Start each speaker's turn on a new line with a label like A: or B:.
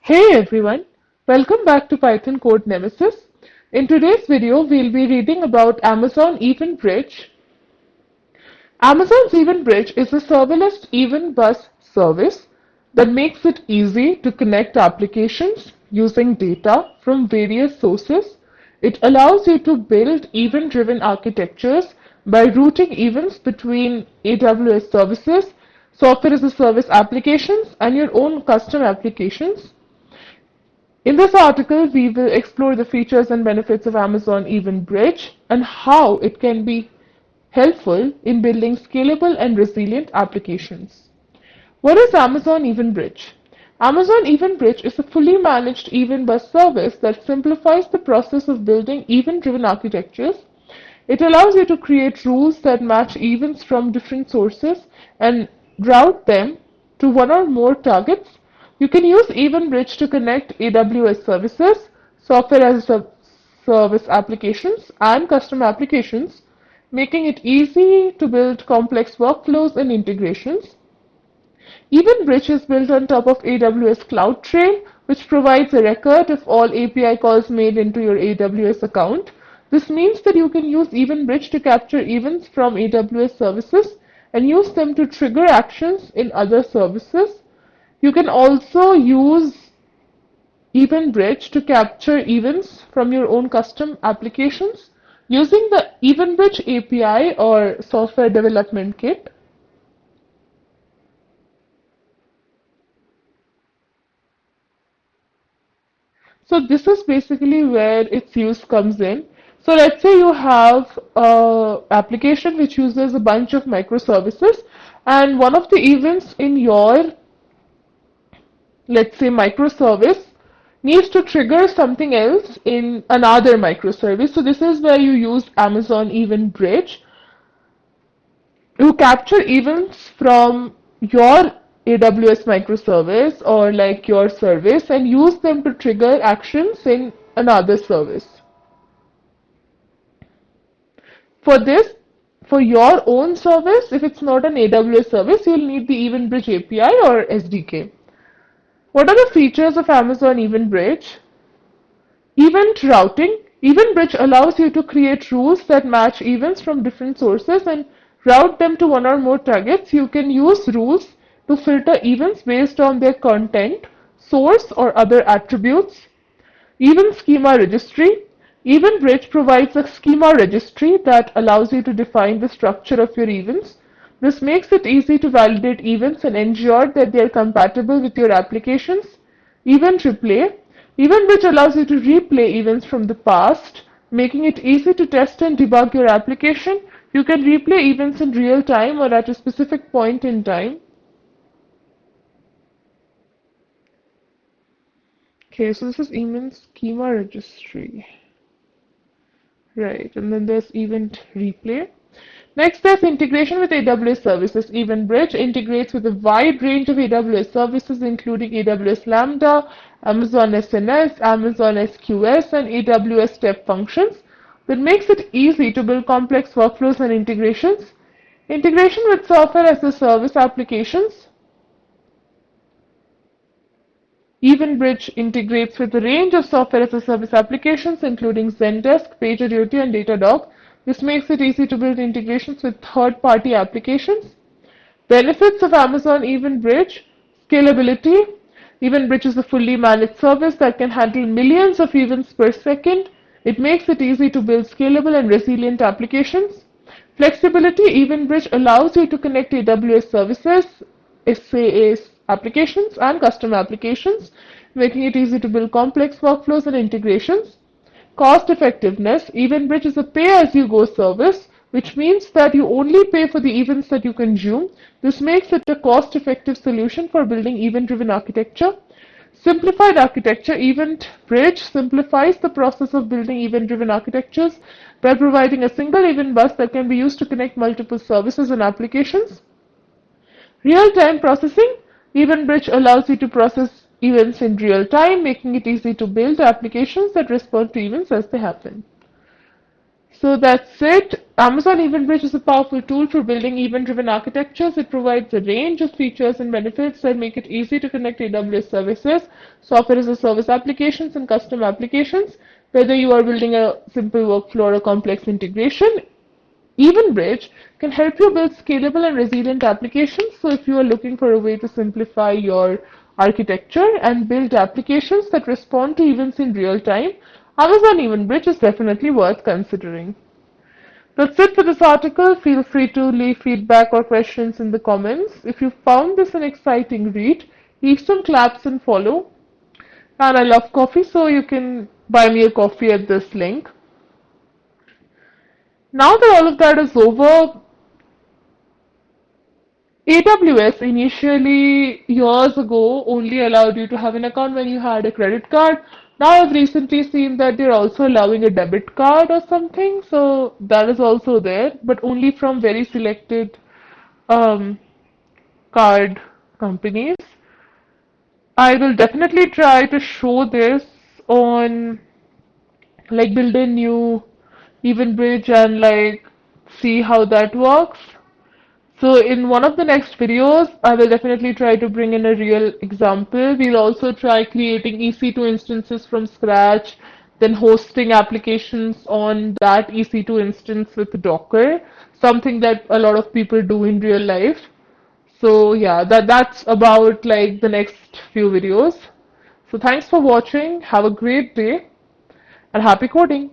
A: Hey everyone, welcome back to Python Code Nemesis. In today's video, we'll be reading about Amazon EventBridge. Amazon's EventBridge is a serverless event bus service that makes it easy to connect applications using data from various sources. It allows you to build event-driven architectures by routing events between AWS services, software as a service applications, and your own custom applications. In this article, we will explore the features and benefits of Amazon EventBridge and how it can be helpful in building scalable and resilient applications. What is Amazon EventBridge? Amazon EventBridge is a fully managed event bus service that simplifies the process of building event-driven architectures. It allows you to create rules that match events from different sources and route them to one or more targets. You can use EventBridge to connect AWS services, software as a service applications, and custom applications, making it easy to build complex workflows and integrations. EventBridge is built on top of AWS CloudTrail, which provides a record of all API calls made into your AWS account. This means that you can use EventBridge to capture events from AWS services and use them to trigger actions in other services. You can also use EventBridge to capture events from your own custom applications using the EventBridge API or software development kit. So this is basically where its use comes in. So let's say you have an application which uses a bunch of microservices, and one of the events in your, let's say, microservice needs to trigger something else in another microservice. So this is where you use Amazon EventBridge. You capture events from your AWS microservice or like your service and use them to trigger actions in another service. For this, for your own service, if it's not an AWS service, you'll need the EventBridge API or SDK. What are the features of Amazon EventBridge? Event routing. EventBridge allows you to create rules that match events from different sources and route them to one or more targets. You can use rules to filter events based on their content, source, or other attributes. Event schema registry. EventBridge provides a schema registry that allows you to define the structure of your events. This makes it easy to validate events and ensure that they are compatible with your applications. Event replay. EventBridge allows you to replay events from the past, making it easy to test and debug your application. You can replay events in real time or at a specific point in time. Okay, so this is event schema registry. Right, and then there's event replay. Next, there's integration with AWS services. EventBridge integrates with a wide range of AWS services, including AWS Lambda, Amazon SNS, Amazon SQS, and AWS Step Functions. That makes it easy to build complex workflows and integrations. Integration with software as a service applications. EventBridge integrates with a range of software as a service applications, including Zendesk, PagerDuty, and Datadog. This makes it easy to build integrations with third-party applications. Benefits of Amazon EventBridge: scalability. EventBridge is a fully managed service that can handle millions of events per second. It makes it easy to build scalable and resilient applications. Flexibility. EventBridge allows you to connect AWS services, SaaS applications, and custom applications, making it easy to build complex workflows and integrations. Cost effectiveness. EventBridge is a pay-as-you-go service, which means that you only pay for the events that you consume. This makes it a cost-effective solution for building event-driven architecture. Simplified architecture. EventBridge simplifies the process of building event-driven architectures by providing a single event bus that can be used to connect multiple services and applications. Real-time processing. EventBridge allows you to process events in real time, making it easy to build applications that respond to events as they happen. So that's it. Amazon EventBridge is a powerful tool for building event-driven architectures. It provides a range of features and benefits that make it easy to connect AWS services, software as a service applications, and custom applications. Whether you are building a simple workflow or a complex integration, EventBridge can help you build scalable and resilient applications. So if you are looking for a way to simplify your architecture and build applications that respond to events in real time, Amazon EventBridge is definitely worth considering. That's it for this article. Feel free to leave feedback or questions in the comments. If you found this an exciting read, leave some claps and follow. And I love coffee, so you can buy me a coffee at this link. Now that all of that is over, AWS initially years ago only allowed you to have an account when you had a credit card. Now I've recently seen that they're also allowing a debit card or something, so that is also there, but only from very selected um, card companies. I will definitely try to show this on like build a new EventBridge and like see how that works. So in one of the next videos, I will definitely try to bring in a real example. We'll also try creating EC2 instances from scratch, then hosting applications on that EC2 instance with Docker, something that a lot of people do in real life. So yeah, that's about like the next few videos. So thanks for watching. Have a great day and happy coding.